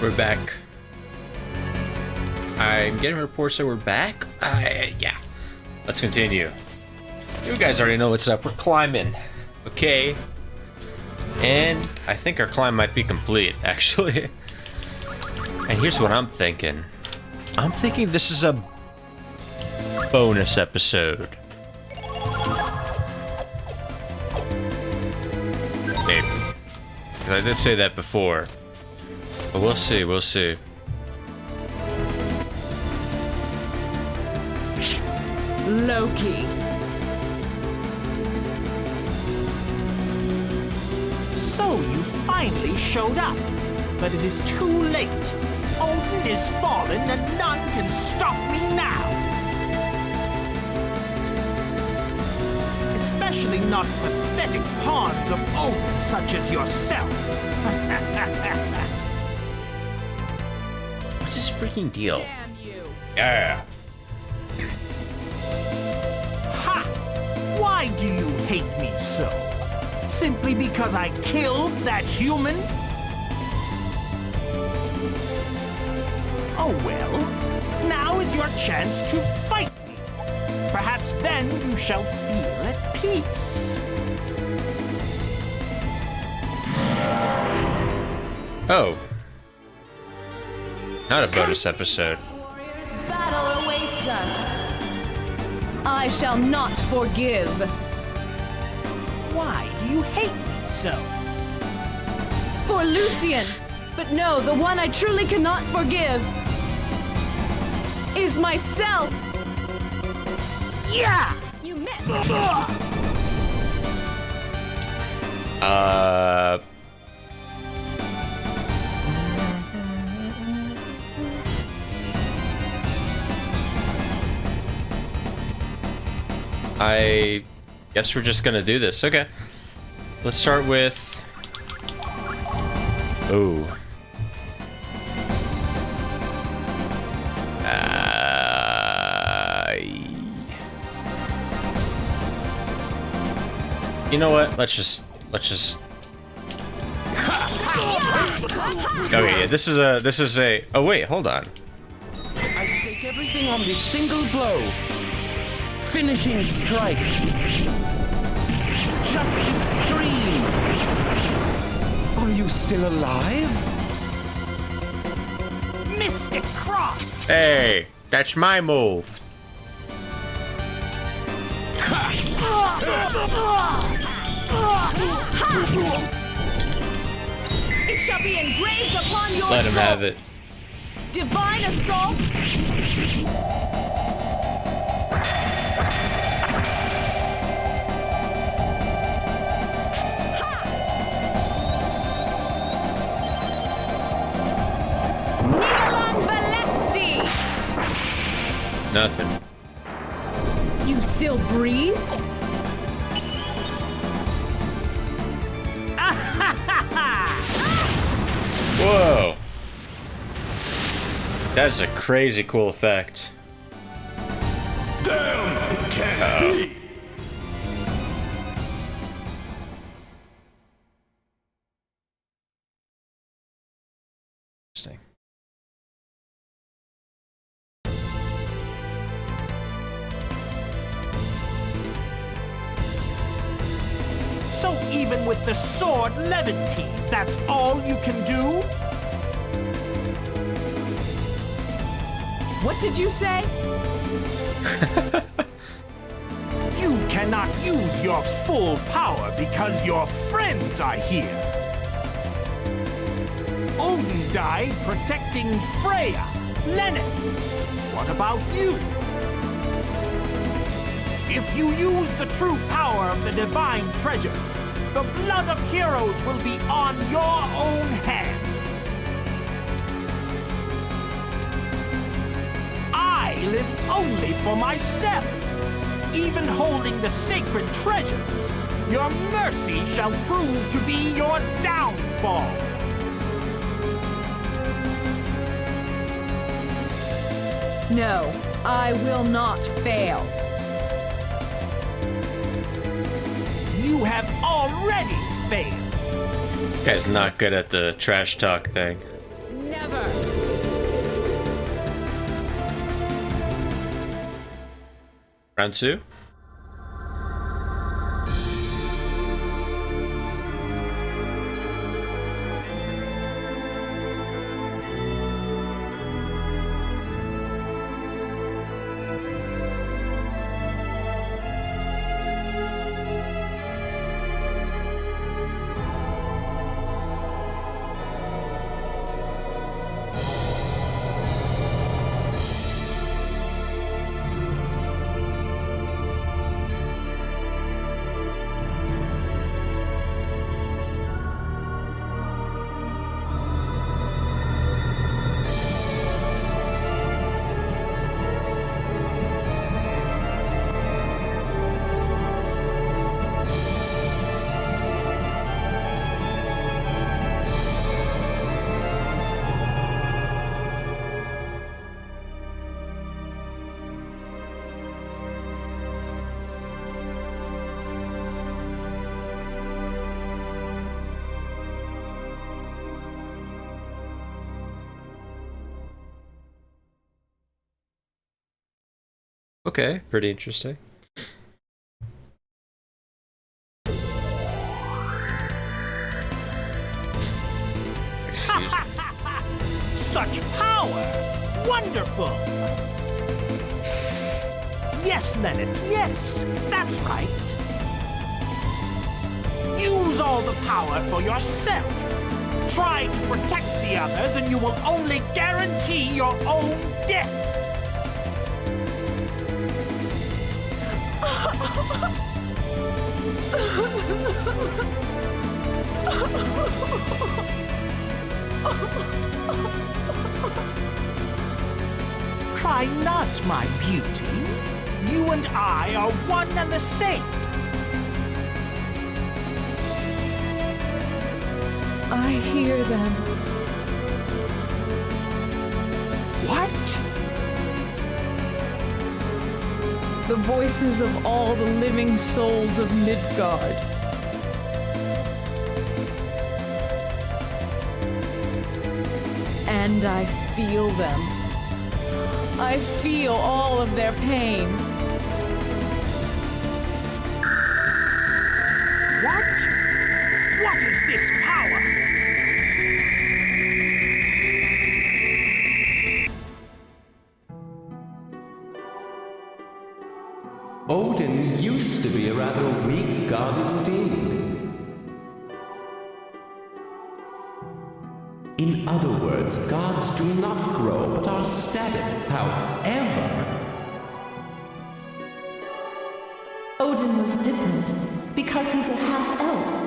We're back. I'm getting reports that we're back. Yeah. Let's continue. You guys already know what's up. We're climbing. Okay. And I think our climb might be complete, actually. And here's what I'm thinking. I'm thinking this is a bonus episode. Maybe. I did say that before. But we'll see, we'll see. Loki. So you finally showed up, but it is too late. Odin is fallen and none can stop me now. Especially not pathetic pawns of Odin such as yourself. What's his freaking deal? Damn you. Yeah. Ha! Why do you hate me so? Simply because I killed that human? Oh well, now is your chance to fight me. Perhaps then you shall feel at peace. Oh. Not a bonus episode. Warriors, battle awaits us. I shall not forgive. Why do you hate me so? For Lucian. But no, the one I truly cannot forgive is myself. Yeah! You missed. I guess we're just gonna do this. Okay. Let's start with... Ooh. You know what? Let's just... Okay, yeah, this is a... Oh wait, hold on. I stake everything on this single blow. Finishing strike. Justice stream. Are you still alive? Mystic Cross! Hey, that's my move. It shall be engraved upon your Let him soul. have it. Divine assault. Nilan Valesti. Nothing. You still breathe? Whoa. That's a crazy cool effect. Damn! It can't be! Interesting. So even with the sword Levantine, that's all you can do? What did you say? You cannot use your full power because your friends are here. Odin died protecting Freya, Lennart. What about you? If you use the true power of the divine treasures, the blood of heroes will be on your own hands. I live only for myself. Even holding the sacred treasures, your mercy shall prove to be your downfall. No, I will not fail. You have already failed. This guy's not good at the trash talk thing. Never Round 2? Okay, pretty interesting. Excuse me. Such power! Wonderful! Yes, Leonard, yes! That's right! Use all the power for yourself! Try to protect the others and you will only guarantee your own death! Cry not, my beauty. You and I are one and the same. I hear them. What? The voices of all the living souls of Midgard. And I feel them. I feel all of their pain. What? What is this power? Odin used to be a rather weak god indeed. In other words, gods do not grow but are static. However, Odin was different because he's a half-elf.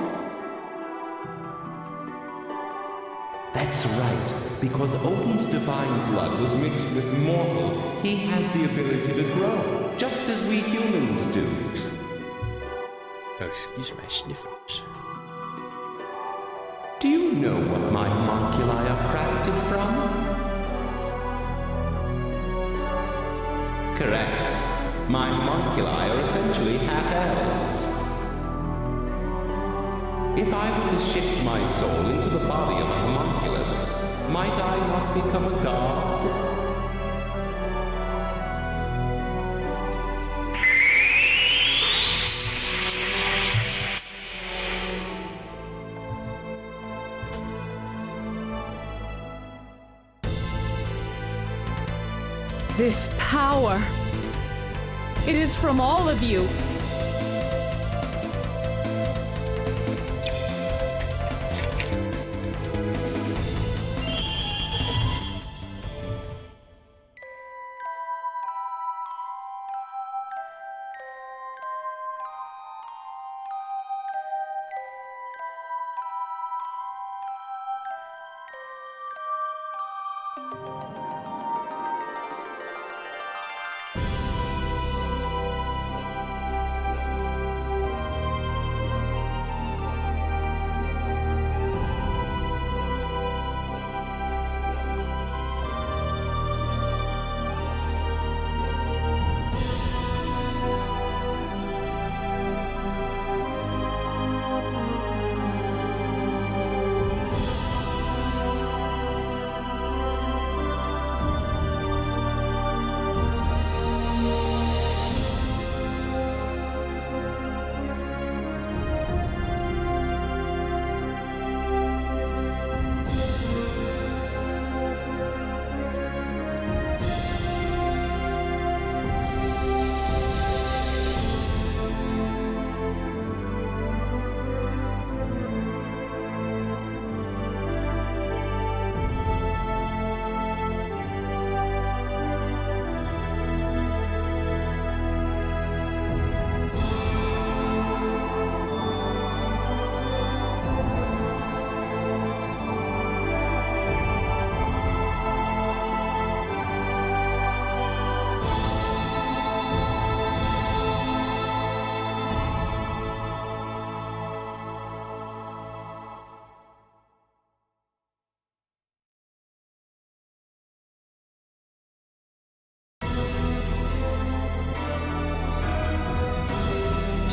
that's right. Because Odin's divine blood was mixed with mortal, he has the ability to grow, just as we humans do. Oh, excuse my sniffles. Do you know what my homunculi are crafted from? Correct. My homunculi are essentially half-elves. If I were to shift my soul into the body of a homunculus, might I not become a god? This power. It is from all of you.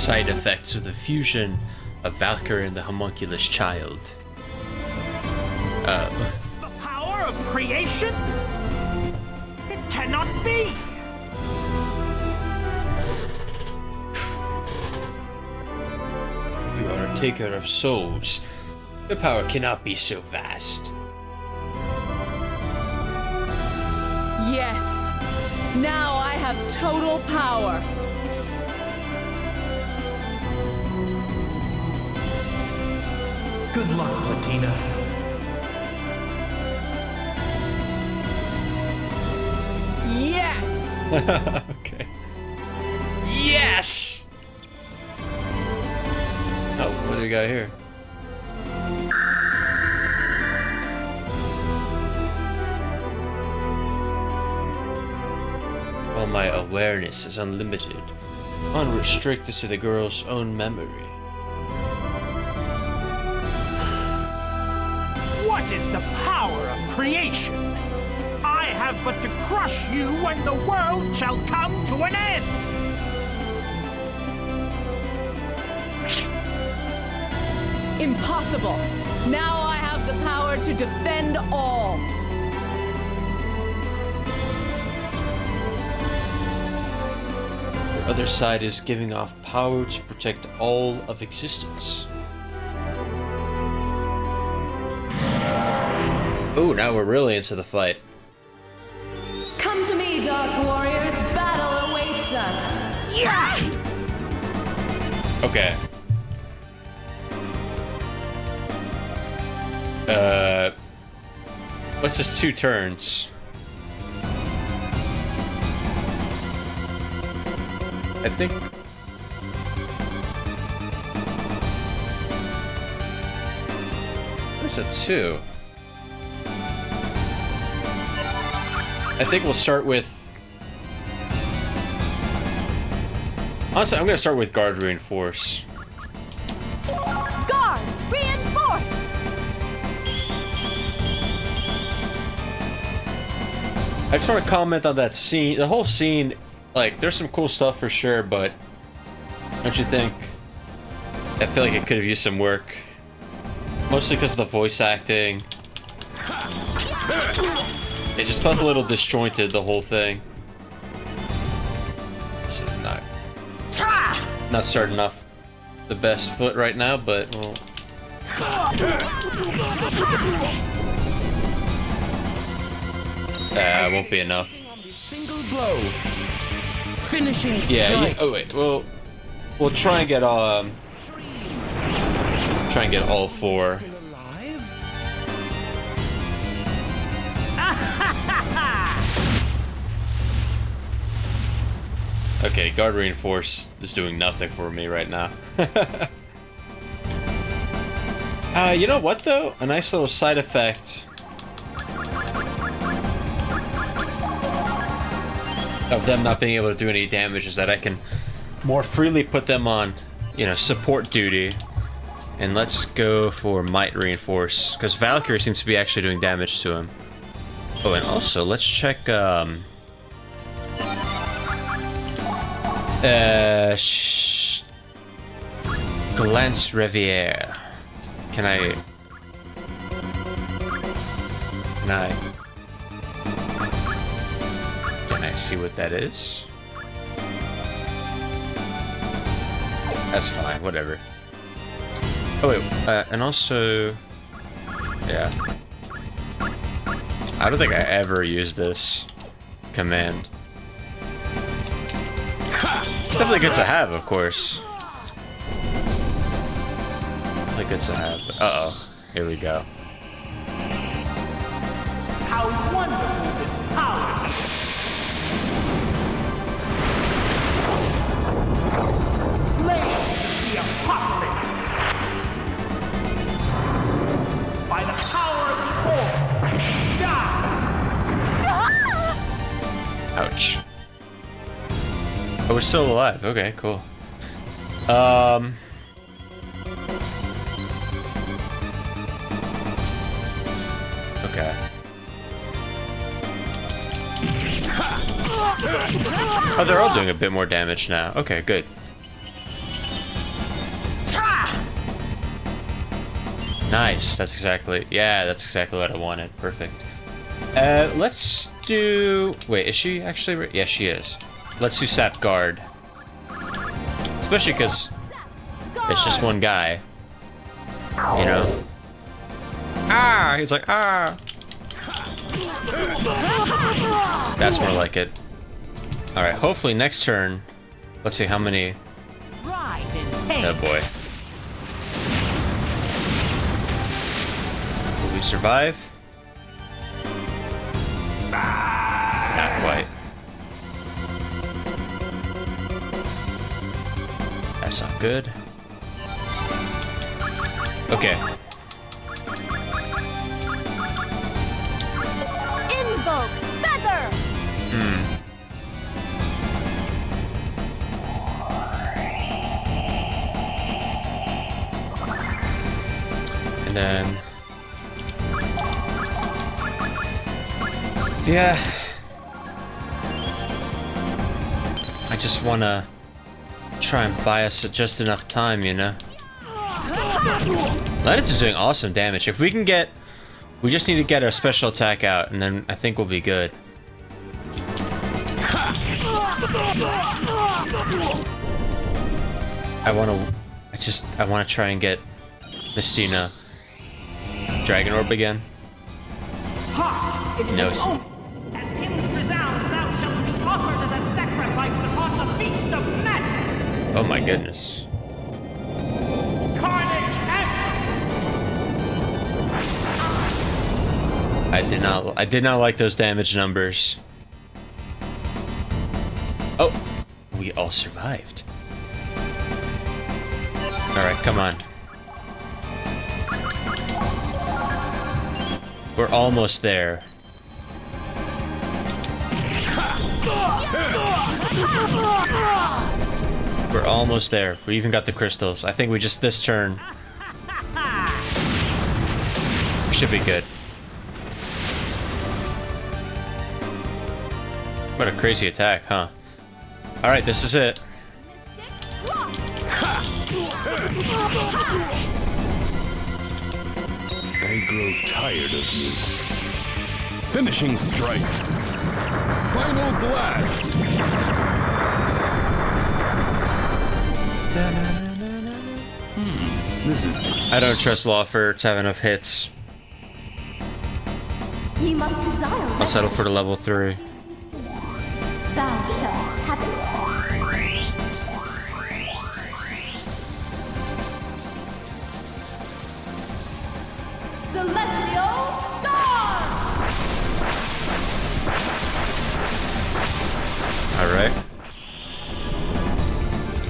side effects of the fusion of Valkyrie and the homunculus child. The power of creation? It cannot be! You are a taker of souls. Your power cannot be so vast. Yes. Now I have total power. Good luck, Platina. Yes. Okay. Yes! Oh, what do we got here? While my awareness is unlimited, unrestricted to the girl's own memory. What is the power of creation? I have but to crush you when the world shall come to an end! Impossible. Now I have the power to defend all. The other side is giving off power to protect all of existence. Oh, now we're really into the fight. Come to me, Dark Warriors. Battle awaits us. Yeah! Okay. What's this 2 turns? I think... What's a 2? I think we'll start with... Honestly, I'm gonna start with Guard Reinforce. Guard, reinforce. I just want to comment on that scene. The whole scene, like, there's some cool stuff for sure, but don't you think? I feel like it could have used some work. Mostly because of the voice acting. It just felt a little disjointed, the whole thing. This is not starting off the best foot right now, but well. Won't be enough. Single blow. Finishing Yeah. strike. Oh wait. We'll try and get all 4. Still alive? Okay, Guard Reinforce is doing nothing for me right now. You know what though? A nice little side effect of them not being able to do any damage is that I can more freely put them on, you know, support duty. And let's go for Might Reinforce, because Valkyrie seems to be actually doing damage to him. Oh, and also, let's check, Glance Reviere. Can I see what that is? That's fine, whatever. Oh wait, and also, yeah. I don't think I ever used this command. Definitely good to have, of course. Definitely good to have. Uh-oh, here we go. How wonderful this power! Slaves of the apocalypse! By the power of the Orb, die! Ouch. Oh, we're still alive. Okay, cool. Okay. Oh, they're all doing a bit more damage now. Okay, good. Nice. That's exactly... Yeah, that's exactly what I wanted. Perfect. Let's do... Wait, is she actually... Yeah, she is. Let's do Sap Guard. Especially because it's just one guy. You know? Ah! He's like, ah! That's more like it. Alright, hopefully next turn... Let's see how many... Oh boy. Will we survive? Not quite. That's not good. Okay. Invoke feather. And then... Yeah. I just wanna try and buy us just enough time, you know? Lennox is doing awesome damage. If we can get... We just need to get our special attack out, and then I think we'll be good. I wanna try and get Mystina Dragon Orb again. No. As hymns resound, thou shalt be offered as a sacrifice upon the feast of madness. Oh my goodness. Carnage I did not like those damage numbers. Oh, we all survived. All right, come on. We're almost there. We're almost there. We even got the crystals. I think we just this turn. We should be good. What a crazy attack, huh? Alright, this is it. I grow tired of you. Finishing strike. Final blast. This is... I don't trust Lawfer to have enough hits. Ye must desire. I'll settle for the level 3. Thou shalt have it. Celestial Star! Alright.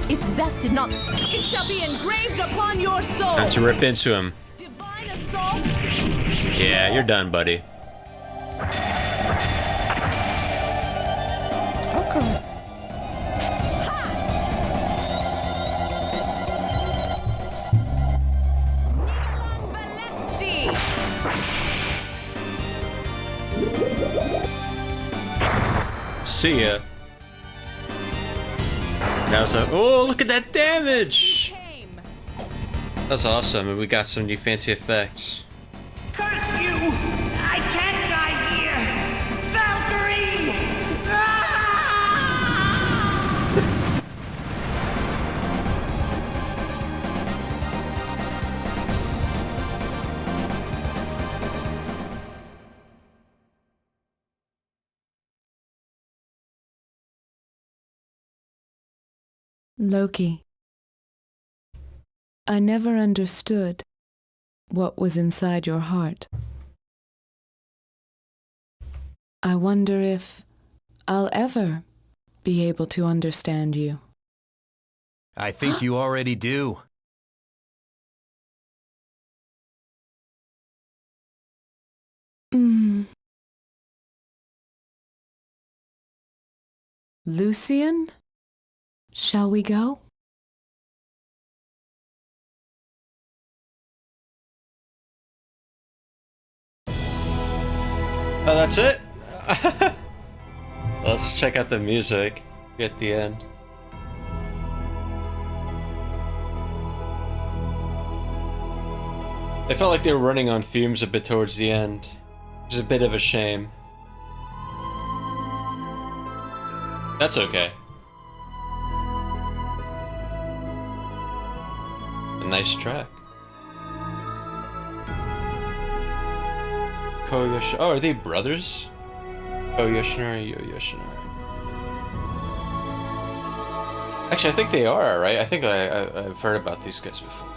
If that did not, it shall be engraved upon your soul. Time to rip into him. Divine assault. Yeah, you're done, buddy. How come? Balesti. See ya. That was a... Oh, look at that damage! Came. That's awesome, and we got some new fancy effects. Curse you! I can't die here! Valkyrie! Ah! Loki, I never understood what was inside your heart. I wonder if I'll ever be able to understand you. I think you already do. Lucian, shall we go? Oh, that's it? Let's check out the music at the end. They felt like they were running on fumes a bit towards the end, which is a bit of a shame. That's okay. A nice track. Koyoshinari. Oh, are they brothers? Koyoshinari, Yoyoshinari. Actually, I think they are, right? I think I've heard about these guys before.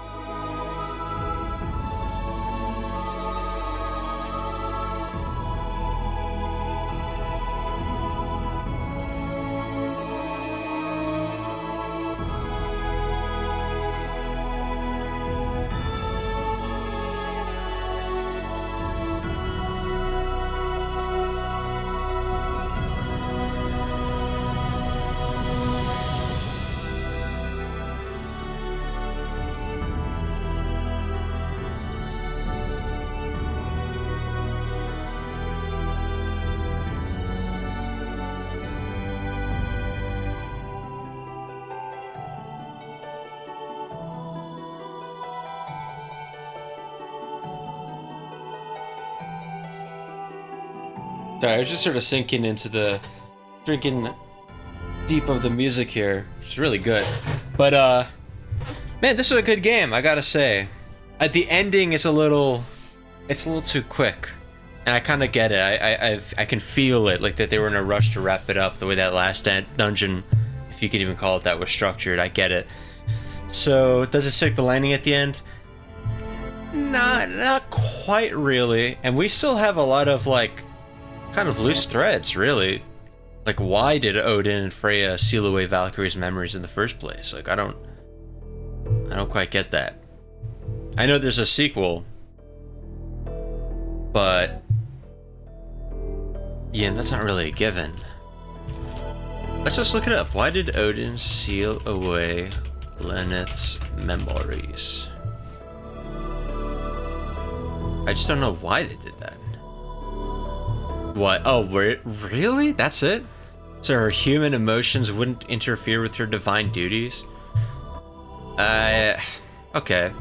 Sorry, I was just sort of sinking into the drinking deep of the music here, which is really good. But man, this was a good game, I gotta say. At the ending is a little too quick, and I kind of get it. I can feel it, like that they were in a rush to wrap it up. The way that last dungeon, if you could even call it that, was structured, I get it. So does it stick the landing at the end? Not quite really, and we still have a lot of like kind of loose threads, really. Like, why did Odin and Freya seal away Valkyrie's memories in the first place? Like, I don't quite get that. I know there's a sequel, but yeah, that's not really a given. Let's just look it up. Why did Odin seal away Lenneth's memories? I just don't know why they did that. What? Oh, really? That's it? So her human emotions wouldn't interfere with her divine duties? Okay.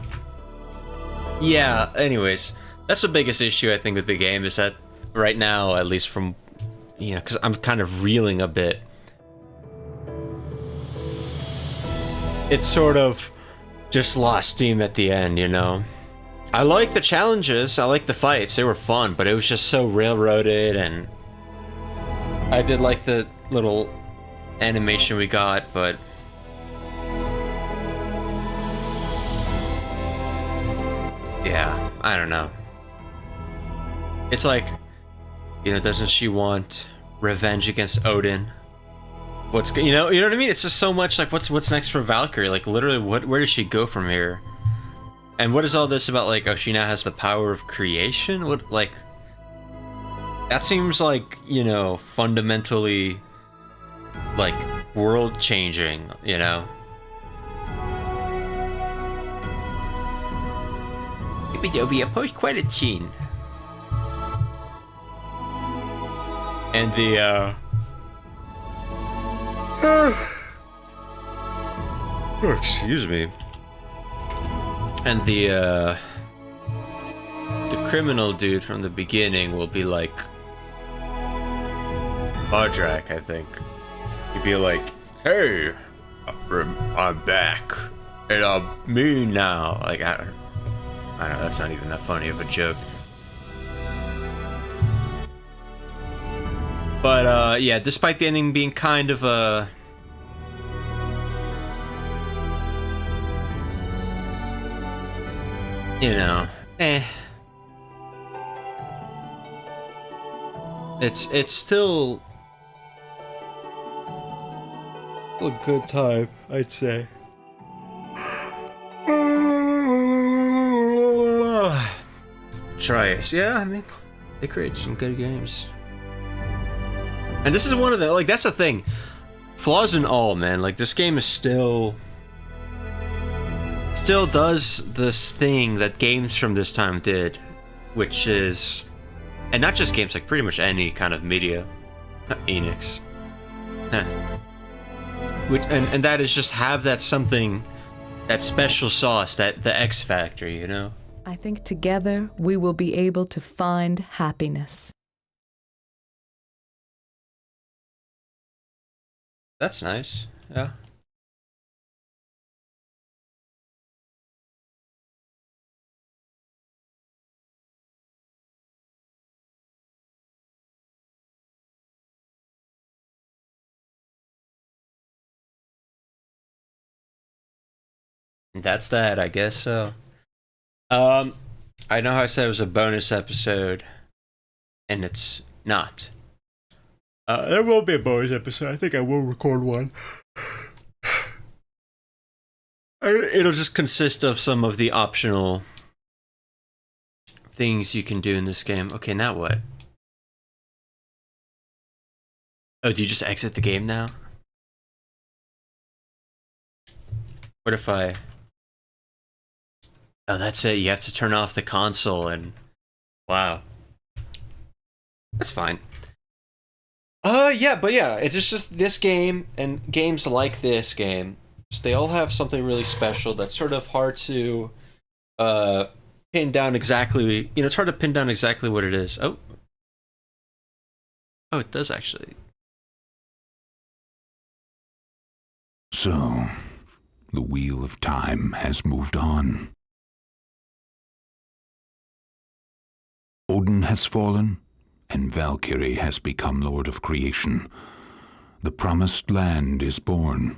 Yeah, anyways. That's the biggest issue, I think, with the game, is that right now, at least from, you know, because I'm kind of reeling a bit. It's sort of just lost steam at the end, you know? I like the challenges, I like the fights, they were fun, but it was just so railroaded, and I did like the little animation we got, but yeah, I don't know. It's like, you know, doesn't she want revenge against Odin? What's, you know what I mean? It's just so much like, what's next for Valkyrie? Like, literally, where does she go from here? And what is all this about, like, oh, she now has the power of creation? What, like, that seems like, you know, fundamentally, like, world-changing, you know? Maybe there'll be a post-credit scene. And the, oh, excuse me. And the criminal dude from the beginning will be like Bodrak, I think. He'd be like, "Hey, I'm back, and I'm me now." Like, I don't know, that's not even that funny of a joke. But yeah, despite the ending being kind of a you know, it's still a good time, I'd say. Trius, yeah, I mean, they create some good games. And this is one of the, like, that's the thing. Flaws and all, man, like, this game is still does this thing that games from this time did, which is, and not just games, like pretty much any kind of media, Enix, which, and that is just have that something, that special sauce, that the X factor, you know? I think together we will be able to find happiness. That's nice. Yeah. That's that, I guess so. I know how I said it was a bonus episode, and it's not. There will be a bonus episode. I think I will record one. It'll just consist of some of the optional things you can do in this game. Okay, now what? Oh, do you just exit the game now? What if I... Oh, that's it. You have to turn off the console and... Wow. That's fine. Yeah, but yeah, it's just this game and games like this game. They all have something really special that's sort of hard to pin down exactly. You know, it's hard to pin down exactly what it is. Oh, it does actually. So, the wheel of time has moved on. Odin has fallen, and Valkyrie has become Lord of Creation. The promised land is born.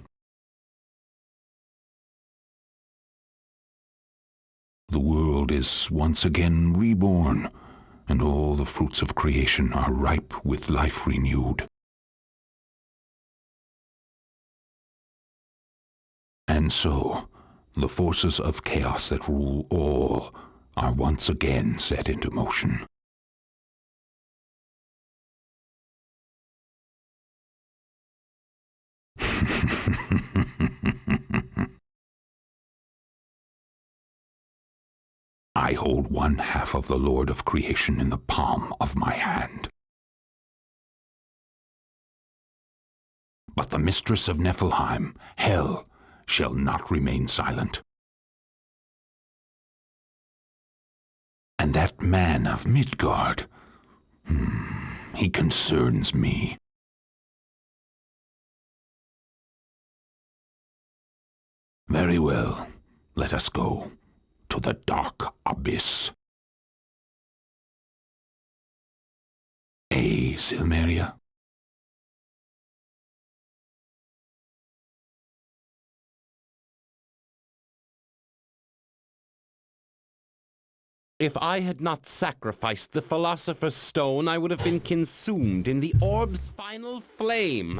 The world is once again reborn, and all the fruits of creation are ripe with life renewed. And so, the forces of chaos that rule all are once again set into motion. I hold one half of the Lord of Creation in the palm of my hand. But the mistress of Niflheim, Hel, shall not remain silent. And that man of Midgard, he concerns me. Very well, let us go to the dark abyss. Silmeria? If I had not sacrificed the Philosopher's Stone, I would have been consumed in the orb's final flame.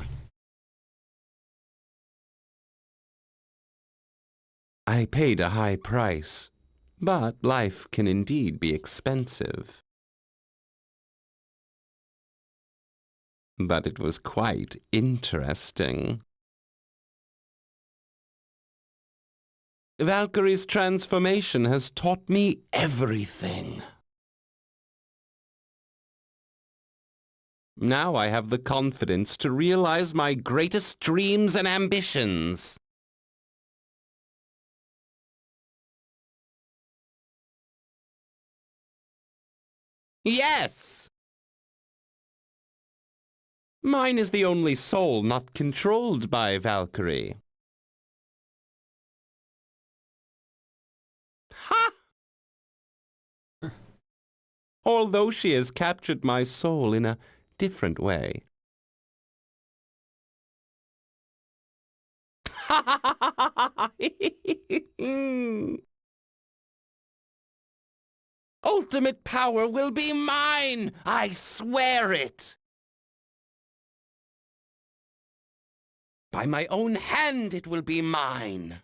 I paid a high price, but life can indeed be expensive. But it was quite interesting. Valkyrie's transformation has taught me everything. Now I have the confidence to realize my greatest dreams and ambitions. Yes! Mine is the only soul not controlled by Valkyrie. Ha! Although she has captured my soul in a different way. Ultimate power will be mine! I swear it! By my own hand it will be mine!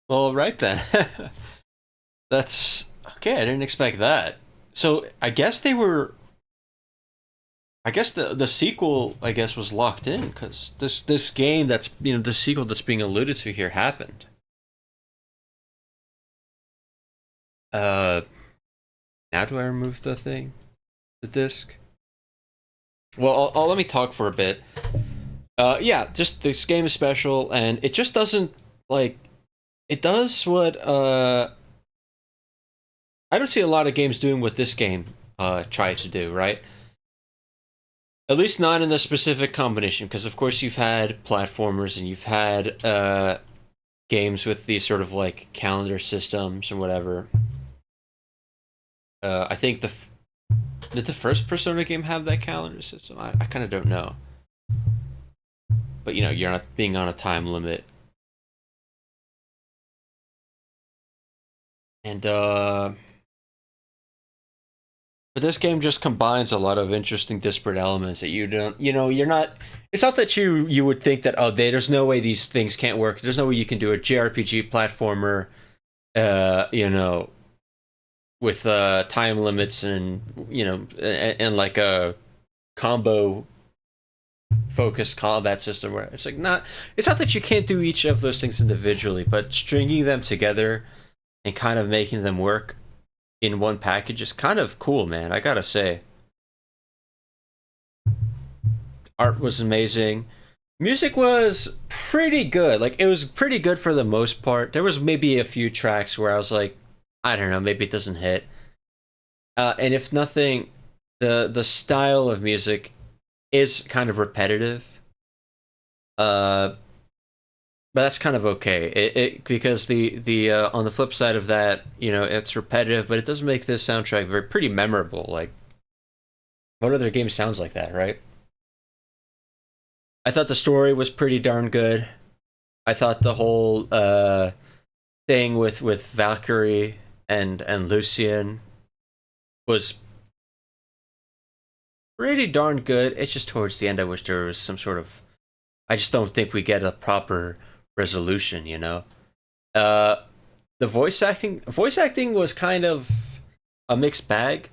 Well, right then. That's okay. I didn't expect that. So I guess they were. I guess the sequel, I guess, was locked in because this game that's the sequel that's being alluded to here happened. Now do I remove the thing, the disc? Well, I'll let me talk for a bit. Yeah, just this game is special, and it just doesn't like. It does what I don't see a lot of games doing what this game tries to do, right? At least not in the specific combination, because of course you've had platformers and you've had games with these sort of like calendar systems and whatever. I think did the first Persona game have that calendar system? I kind of don't know. But you're not being on a time limit. And but this game just combines a lot of interesting disparate elements that you don't, you're not, it's not that you would think that, there's no way these things can't work. There's no way you can do a JRPG platformer, with time limits and, and like a combo focused combat system where it's like it's not that you can't do each of those things individually, but stringing them together and kind of making them work in one package is kind of cool, man. I gotta say. Art was amazing. Music was pretty good. Like, it was pretty good for the most part. There was maybe a few tracks where I was like, I don't know, maybe it doesn't hit. And if nothing, the style of music is kind of repetitive. But that's kind of okay. Because the on the flip side of that, it's repetitive, but it does make this soundtrack pretty memorable. Like, what other game sounds like that, right? I thought the story was pretty darn good. I thought the whole thing with Valkyrie and Lucian was pretty darn good. It's just towards the end I wish there was some sort of, I just don't think we get a proper resolution, the voice acting was kind of a mixed bag.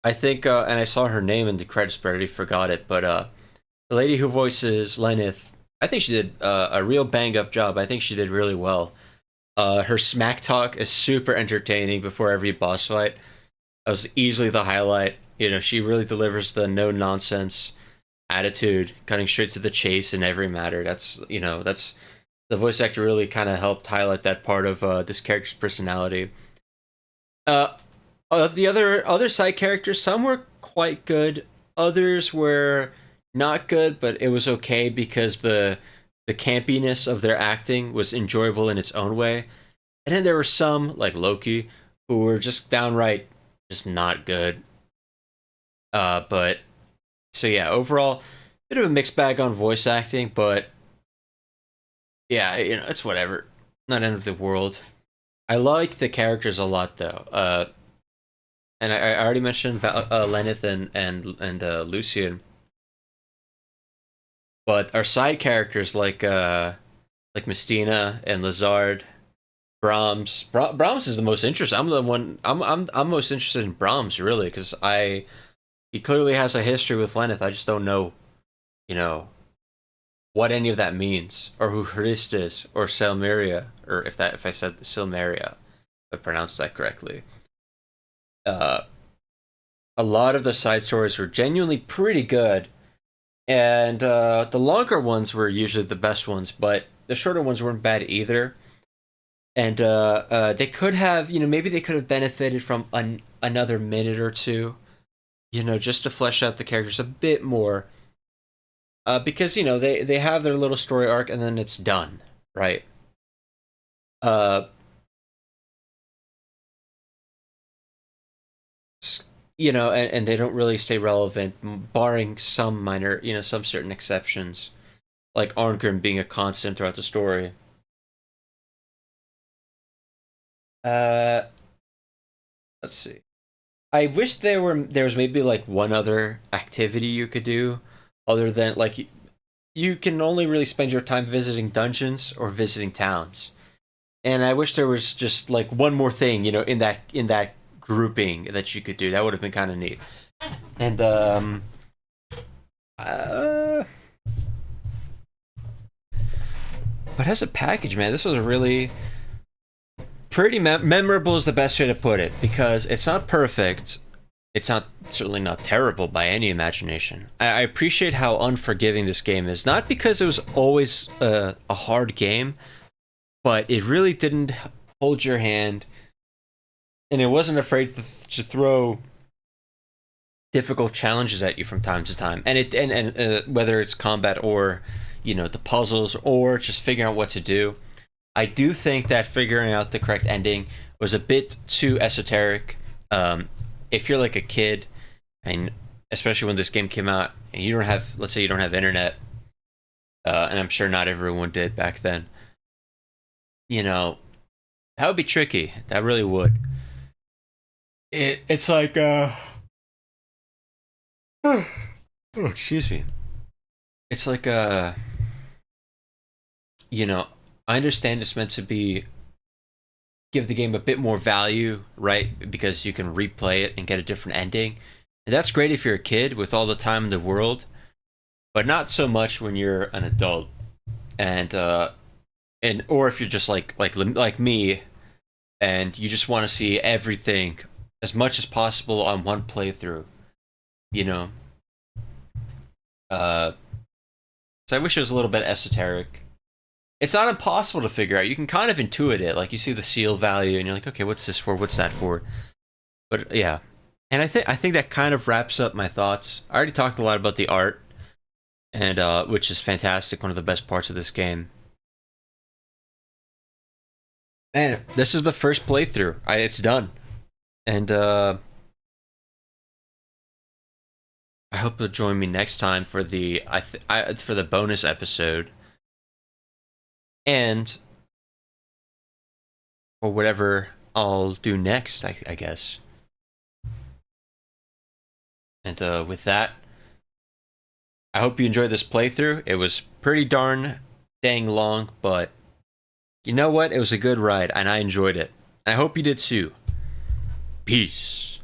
I think and I saw her name in the credits but I already forgot it, but the lady who voices Lenneth, I think she did a real bang up job. I think she did really well. Her smack talk is super entertaining before every boss fight. That was easily the highlight. She really delivers the no nonsense attitude, cutting straight to the chase in every matter. That's the voice actor really kind of helped highlight that part of this character's personality. The other side characters, some were quite good, others were not good, but it was okay because the campiness of their acting was enjoyable in its own way. And then there were some, like Loki, who were just downright just not good. But so yeah, overall, bit of a mixed bag on voice acting, but yeah, it's whatever. Not end of the world. I like the characters a lot though. And I already mentioned Lenneth and Lucian, but our side characters like Mistina and Lazard, Brahms. Brahms is the most interesting. I'm most interested in Brahms really because he clearly has a history with Lenneth. I just don't know, what any of that means, or who Hrist is, or Selmeria, or if I said Silmeria, if I pronounced that correctly. A lot of the side stories were genuinely pretty good, and the longer ones were usually the best ones, but the shorter ones weren't bad either. And they could have, maybe they could have benefited from another minute or two, just to flesh out the characters a bit more. Because, they have their little story arc and then it's done, right? And they don't really stay relevant, barring some minor, some certain exceptions, like Arngrim being a constant throughout the story. Let's see. I wish there was maybe like one other activity you could do, other than like you can only really spend your time visiting dungeons or visiting towns, and I wish there was just like one more thing, in that grouping that you could do. That would have been kind of neat. And But as a package, man, this was really pretty memorable is the best way to put it, because it's not perfect. It's not certainly not terrible by any imagination. I appreciate how unforgiving this game is, not because it was always a hard game, but it really didn't hold your hand, and it wasn't afraid to throw difficult challenges at you from time to time. And whether it's combat or, you know, the puzzles or just figuring out what to do. I do think that figuring out the correct ending was a bit too esoteric. If you're like a kid, and especially when this game came out, and you don't have, let's say you don't have internet, and I'm sure not everyone did back then, you know, that would be tricky. That really would. It's like, oh, excuse me. It's like, you know, I understand it's meant to be give the game a bit more value, right? Because you can replay it and get a different ending. And that's great if you're a kid with all the time in the world, but not so much when you're an adult. And or if you're just like me, and you just want to see everything as much as possible on one playthrough, you know. So I wish it was a little bit esoteric. It's not impossible to figure out. You can kind of intuit it. Like, you see the seal value, and you're like, okay, what's this for? What's that for? But yeah, and I think that kind of wraps up my thoughts. I already talked a lot about the art, and which is fantastic. One of the best parts of this game. And this is the first playthrough. It's done, and I hope you'll join me next time for the for the bonus episode. And or whatever I'll do next, I guess. And with that, I hope you enjoyed this playthrough. It was pretty darn dang long, but you know what? It was a good ride, and I enjoyed it. I hope you did too. Peace.